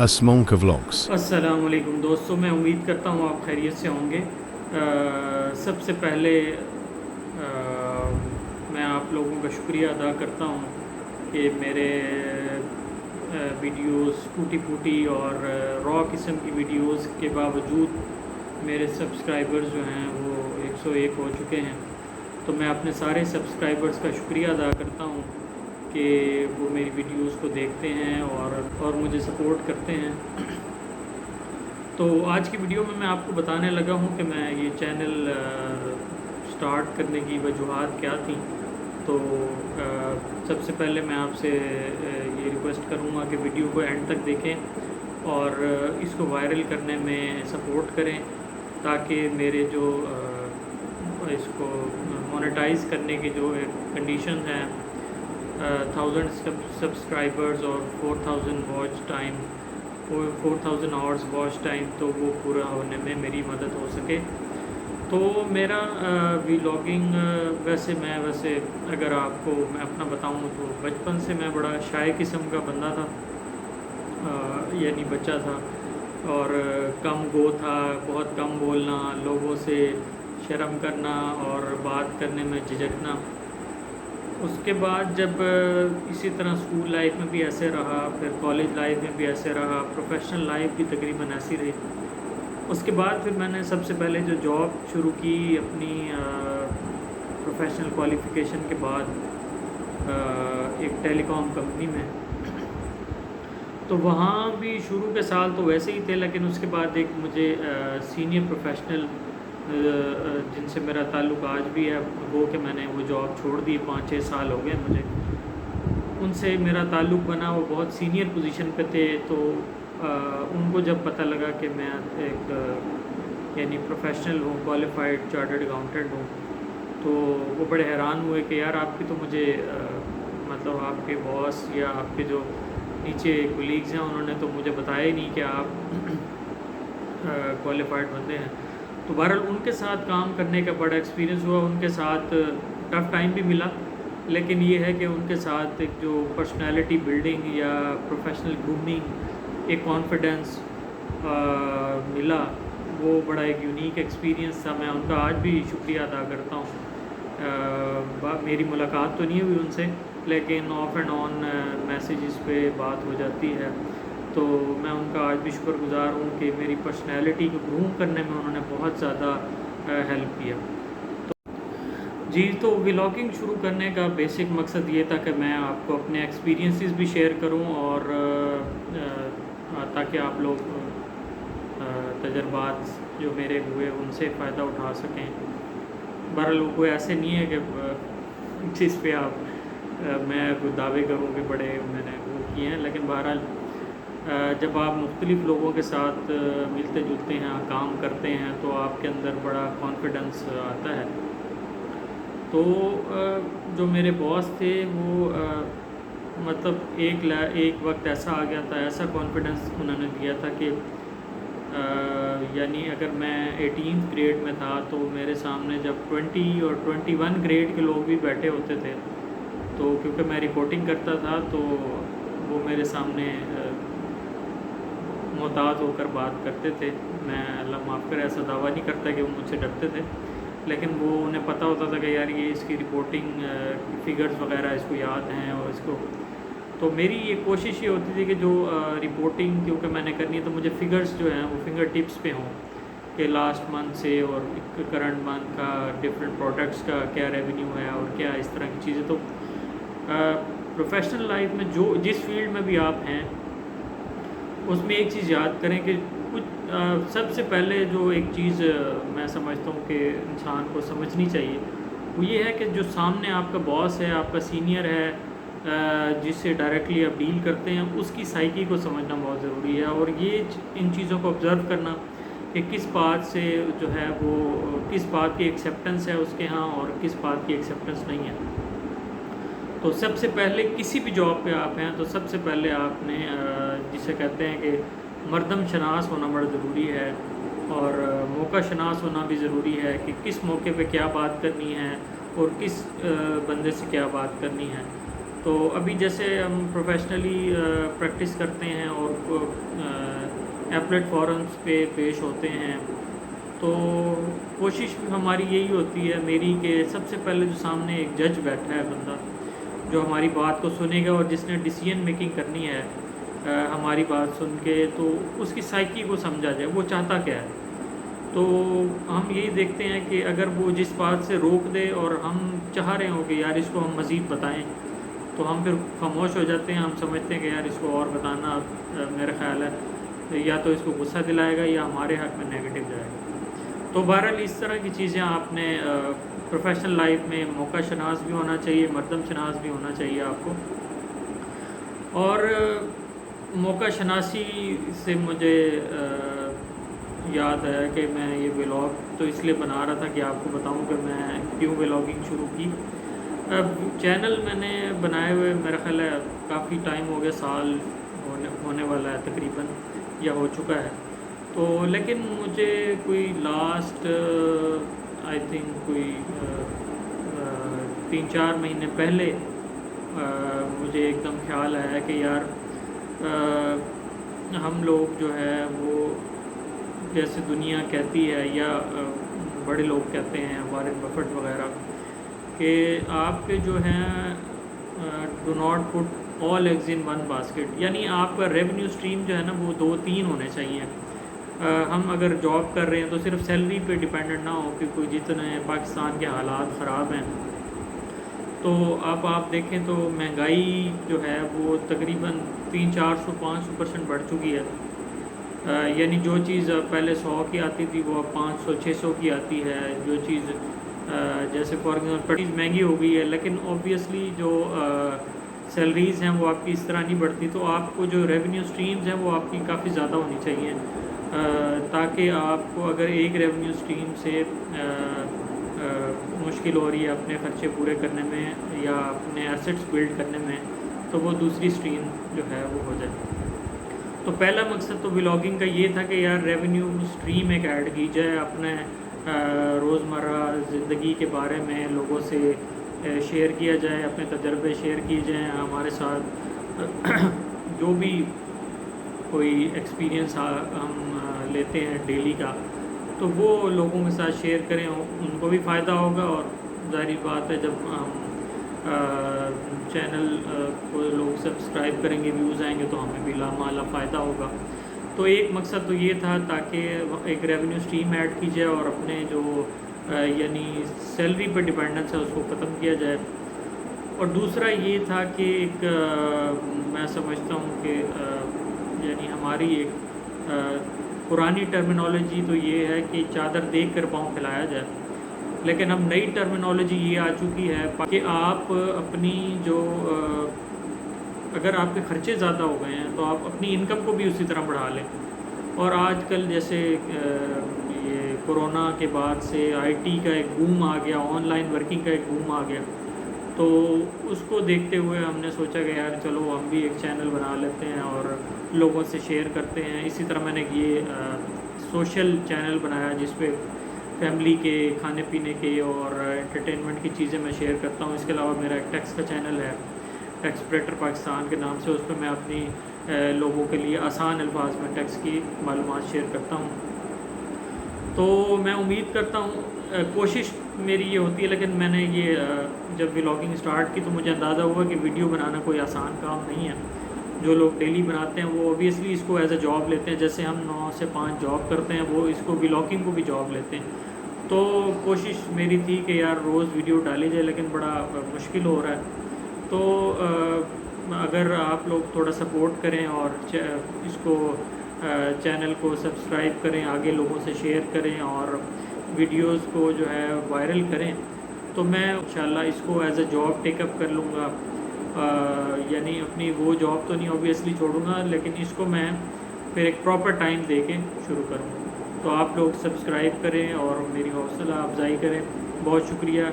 Asmonka Vlogs. السلام علیکم دوستوں، میں امید کرتا ہوں آپ خیریت سے ہوں گے۔ سب سے پہلے میں آپ لوگوں کا شکریہ ادا کرتا ہوں کہ میرے ویڈیوز ٹوٹی پھوٹی اور را قسم کی ویڈیوز کے باوجود میرے سبسکرائبرز جو ہیں وہ 101 ہو چکے ہیں۔ تو میں اپنے سارے سبسکرائبرز کا شکریہ ادا کرتا ہوں کہ وہ میری ویڈیوز کو دیکھتے ہیں اور مجھے سپورٹ کرتے ہیں۔ تو آج کی ویڈیو میں آپ کو بتانے لگا ہوں کہ میں یہ چینل سٹارٹ کرنے کی وجوہات کیا تھیں۔ تو سب سے پہلے میں آپ سے یہ ریکویسٹ کروں گا کہ ویڈیو کو اینڈ تک دیکھیں اور اس کو وائرل کرنے میں سپورٹ کریں، تاکہ میرے جو اس کو مونیٹائز کرنے کی جو ایک کنڈیشن ہے 1000 سبسکرائبرز اور 4000 watch time 4000 hours watch time, تو وہ پورا ہونے میں میری مدد ہو سکے۔ تو میرا ویلاگنگ ویسے اگر آپ کو میں اپنا بتاؤں تو بچپن سے میں بڑا شائع قسم کا بندہ تھا، یعنی بچہ تھا، اور کم گو تھا، بہت کم بولنا، لوگوں سے شرم کرنا اور بات کرنے میں جھجکنا۔ اس کے بعد جب اسی طرح اسکول لائف میں بھی ایسے رہا، پھر کالج لائف میں بھی ایسے رہا، پروفیشنل لائف بھی تقریباً ایسی رہی۔ اس کے بعد پھر میں نے سب سے پہلے جو جاب شروع کی اپنی پروفیشنل کوالیفیکیشن کے بعد ایک ٹیلی کام کمپنی میں، تو وہاں بھی شروع کے سال تو ویسے ہی تھے، لیکن اس کے بعد ایک مجھے سینئر پروفیشنل جن سے میرا تعلق آج بھی ہے، وہ کہ میں نے وہ جاب چھوڑ دی، 5-6 سال ہو گئے مجھے، ان سے میرا تعلق بنا۔ وہ بہت سینئر پوزیشن پہ تھے، تو ان کو جب پتہ لگا کہ میں ایک یعنی پروفیشنل ہوں، کوالیفائڈ چارٹرڈ اکاؤنٹنٹ ہوں، تو وہ بڑے حیران ہوئے کہ یار آپ کی تو مجھے مطلب آپ کے باس یا آپ کے جو نیچے کولیگز ہیں انہوں نے تو مجھے بتایا ہی نہیں کہ آپ کوالیفائڈ بندے ہیں۔ تو بہرحال ان کے ساتھ کام کرنے کا بڑا ایکسپیرینس ہوا، ان کے ساتھ ٹف ٹائم بھی ملا، لیکن یہ ہے کہ ان کے ساتھ ایک جو پرسنالٹی بلڈنگ یا پروفیشنل گرومنگ، ایک کانفیڈنس ملا، وہ بڑا ایک یونیک ایکسپیرینس تھا۔ میں ان کا آج بھی شکریہ ادا کرتا ہوں۔ میری ملاقات تو نہیں ہوئی ان سے، لیکن آف اینڈ آن میسیجز پہ بات ہو جاتی ہے، تو میں ان کا آج بھی شکر گزار ہوں کہ میری پرسنالٹی کو گروم کرنے میں انہوں نے بہت زیادہ ہیلپ کیا۔ جی، تو ولاگنگ شروع کرنے کا بیسک مقصد یہ تھا کہ میں آپ کو اپنے ایکسپیرینسز بھی شیئر کروں، اور تاکہ آپ لوگ تجربات جو میرے ہوئے ان سے فائدہ اٹھا سکیں۔ بہرحال وہ کوئی ایسے نہیں ہے کہ جس پہ میں کوئی دعوے کروں کہ بڑے میں نے وہ کیے ہیں، لیکن بہرحال جب آپ مختلف لوگوں کے ساتھ ملتے جلتے ہیں، کام کرتے ہیں، تو آپ کے اندر بڑا کانفیڈنس آتا ہے۔ تو جو میرے باس تھے وہ مطلب ایک وقت ایسا آ گیا تھا، ایسا کانفیڈنس انہوں نے دیا تھا کہ یعنی اگر میں 18 گریڈ میں تھا تو میرے سامنے جب 20 اور 21 گریڈ کے لوگ بھی بیٹھے ہوتے تھے، تو کیونکہ میں رپورٹنگ کرتا تھا تو وہ میرے سامنے محتاط ہو کر بات کرتے تھے۔ میں اللہ معاف کرے ایسا دعویٰ نہیں کرتا کہ وہ مجھ سے ڈرتے تھے، لیکن وہ انہیں پتہ ہوتا تھا کہ یار یہ اس کی رپورٹنگ فگرز وغیرہ اس کو یاد ہیں، اور اس کو تو میری یہ کوشش یہ ہوتی تھی کہ جو رپورٹنگ کیونکہ میں نے کرنی ہے تو مجھے فگرز جو ہیں وہ فنگر ٹپس پہ ہوں، کہ لاسٹ منتھ سے اور کرنٹ منتھ کا ڈفرینٹ پروڈکٹس کا کیا ریونیو ہے اور کیا اس طرح کی چیزیں۔ تو پروفیشنل لائف میں جس فیلڈ میں بھی آپ ہیں اس میں ایک چیز یاد کریں کہ سب سے پہلے جو ایک چیز میں سمجھتا ہوں کہ انسان کو سمجھنی چاہیے، وہ یہ ہے کہ جو سامنے آپ کا باس ہے، آپ کا سینئر ہے، جس سے ڈائریکٹلی آپ ڈیل کرتے ہیں، اس کی سائیکی کو سمجھنا بہت ضروری ہے، اور یہ ان چیزوں کو آبزرو کرنا کہ کس بات سے جو ہے وہ کس بات کی ایکسیپٹنس ہے اس کے ہاں اور کس بات کی ایکسیپٹنس نہیں ہے۔ تو سب سے پہلے کسی بھی جاب پہ آپ ہیں تو سب سے پہلے آپ نے جسے کہتے ہیں کہ مردم شناس ہونا بڑا ضروری ہے، اور موقع شناس ہونا بھی ضروری ہے کہ کس موقع پہ کیا بات کرنی ہے اور کس بندے سے کیا بات کرنی ہے۔ تو ابھی جیسے ہم پروفیشنلی پریکٹس کرتے ہیں اور ایپلیٹ فورمز پہ پیش ہوتے ہیں، تو کوشش ہماری یہی ہوتی ہے میری کہ سب سے پہلے جو سامنے ایک جج بیٹھا ہے بندہ جو ہماری بات کو سنے گا اور جس نے ڈیسیژن میکنگ کرنی ہے ہماری بات سن کے، تو اس کی سائیکی کو سمجھا جائے وہ چاہتا کیا ہے۔ تو ہم یہی دیکھتے ہیں کہ اگر وہ جس بات سے روک دے اور ہم چاہ رہے ہوں کہ یار اس کو ہم مزید بتائیں، تو ہم پھر خاموش ہو جاتے ہیں۔ ہم سمجھتے ہیں کہ یار اس کو اور بتانا میرا خیال ہے یا تو اس کو غصہ دلائے گا یا ہمارے حق میں نیگیٹو جائے گا۔ تو بہرحال اس طرح کی چیزیں آپ نے پروفیشنل لائف میں موقع شناس بھی ہونا چاہیے، مردم شناس بھی ہونا چاہیے آپ کو۔ اور موقع شناسی سے مجھے یاد ہے کہ میں یہ ولاگ تو اس لیے بنا رہا تھا کہ آپ کو بتاؤں کہ میں کیوں ولاگنگ شروع کی۔ چینل میں نے بنائے ہوئے میرا خیال ہے کافی ٹائم ہو گیا، سال ہونے والا ہے تقریباً یا ہو چکا ہے۔ تو لیکن مجھے کوئی لاسٹ آئی تھنک کوئی 3-4 مہینے پہلے مجھے ایک دم خیال آیا کہ یار ہم لوگ جو ہے وہ جیسے دنیا کہتی ہے یا بڑے لوگ کہتے ہیں وارن بفٹ وغیرہ کہ آپ کے جو ہیں do not put all eggs in one basket, یعنی آپ کا ریونیو اسٹریم جو ہے نا وہ 2-3 ہونے چاہیے۔ ہم اگر جاب کر رہے ہیں تو صرف سیلری پہ ڈیپینڈنٹ نہ ہو کہ کوئی جتنے پاکستان کے حالات خراب ہیں، تو آپ دیکھیں تو مہنگائی جو ہے وہ تقریباً 300-400-500% بڑھ چکی ہے۔ یعنی جو چیز پہلے 100 کی آتی تھی وہ اب 500-600 کی آتی ہے۔ جو چیز جیسے فار ایگزامپل چیز مہنگی ہو گئی ہے، لیکن اوبویسلی جو سیلریز ہیں وہ آپ کی اس طرح نہیں بڑھتی، تو آپ کو جو ریونیو اسٹریمز ہیں وہ آپ کی کافی زیادہ ہونی چاہیے تاکہ آپ کو اگر ایک ریونیو اسٹریم سے مشکل ہو رہی ہے اپنے خرچے پورے کرنے میں یا اپنے ایسٹس بلڈ کرنے میں، تو وہ دوسری اسٹریم جو ہے وہ ہو جائے۔ تو پہلا مقصد تو ولاگنگ کا یہ تھا کہ یار ریونیو اسٹریم ایک ایڈ کی جائے، اپنے روزمرہ زندگی کے بارے میں لوگوں سے شیئر کیا جائے، اپنے تجربے شیئر کیے جائیں ہمارے ساتھ جو بھی کوئی ایکسپیرینس ہم لیتے ہیں ڈیلی کا، تو وہ لوگوں کے ساتھ شیئر کریں، ان کو بھی فائدہ ہوگا، اور ظاہری بات ہے جب ہم چینل کو لوگ سبسکرائب کریں گے، ویوز آئیں گے، تو ہمیں بھی لامحالہ فائدہ ہوگا۔ تو ایک مقصد تو یہ تھا تاکہ ایک ریونیو اسٹریم ایڈ کی جائے اور اپنے جو یعنی سیلری پہ ڈیپینڈنس ہے اس کو ختم کیا جائے۔ اور دوسرا یہ تھا کہ ایک میں سمجھتا ہوں کہ یعنی ہماری ایک پرانی ٹرمینالوجی تو یہ ہے کہ چادر دیکھ کر پاؤں پھیلایا جائے، لیکن اب نئی ٹرمینالوجی یہ آ چکی ہے کہ آپ اپنی جو اگر آپ کے خرچے زیادہ ہو گئے ہیں تو آپ اپنی انکم کو بھی اسی طرح بڑھا لیں۔ اور آج کل جیسے یہ کورونا کے بعد سے آئی ٹی کا ایک بوم آ گیا، آن لائن ورکنگ کا ایک بوم آ گیا، تو اس کو دیکھتے ہوئے ہم نے سوچا کہ یار چلو ہم بھی ایک چینل بنا لیتے ہیں اور لوگوں سے شیئر کرتے ہیں۔ اسی طرح میں نے یہ سوشل چینل بنایا جس پہ فیملی کے کھانے پینے کے اور انٹرٹینمنٹ کی چیزیں میں شیئر کرتا ہوں۔ اس کے علاوہ میرا ایک ٹیکس کا چینل ہے، ٹیکسپریٹر پاکستان کے نام سے، اس پہ میں اپنی لوگوں کے لیے آسان الفاظ میں ٹیکس کی معلومات شیئر کرتا ہوں۔ تو میں امید کرتا ہوں، کوشش میری یہ ہوتی ہے، لیکن میں نے یہ جب ولاگنگ سٹارٹ کی تو مجھے اندازہ ہوا کہ ویڈیو بنانا کوئی آسان کام نہیں ہے۔ جو لوگ ڈیلی بناتے ہیں وہ اوبیسلی اس کو ایز اے جاب لیتے ہیں، جیسے ہم 9 سے 5 جاب کرتے ہیں، وہ اس کو ولاگنگ کو بھی جاب لیتے ہیں۔ تو کوشش میری تھی کہ یار روز ویڈیو ڈالی جائے، لیکن بڑا مشکل ہو رہا ہے۔ تو اگر آپ لوگ تھوڑا سپورٹ کریں اور اس کو چینل کو سبسکرائب کریں، آگے لوگوں سے شیئر کریں اور ویڈیوز کو جو ہے وائرل کریں، تو میں انشاءاللہ اس کو ایز اے جاب ٹیک اپ کر لوں گا۔ یعنی اپنی وہ جاب تو نہیں اوبیسلی چھوڑوں گا، لیکن اس کو میں پھر ایک پراپر ٹائم دے کے شروع کروں۔ تو آپ لوگ سبسکرائب کریں اور میری حوصلہ افزائی کریں۔ بہت شکریہ۔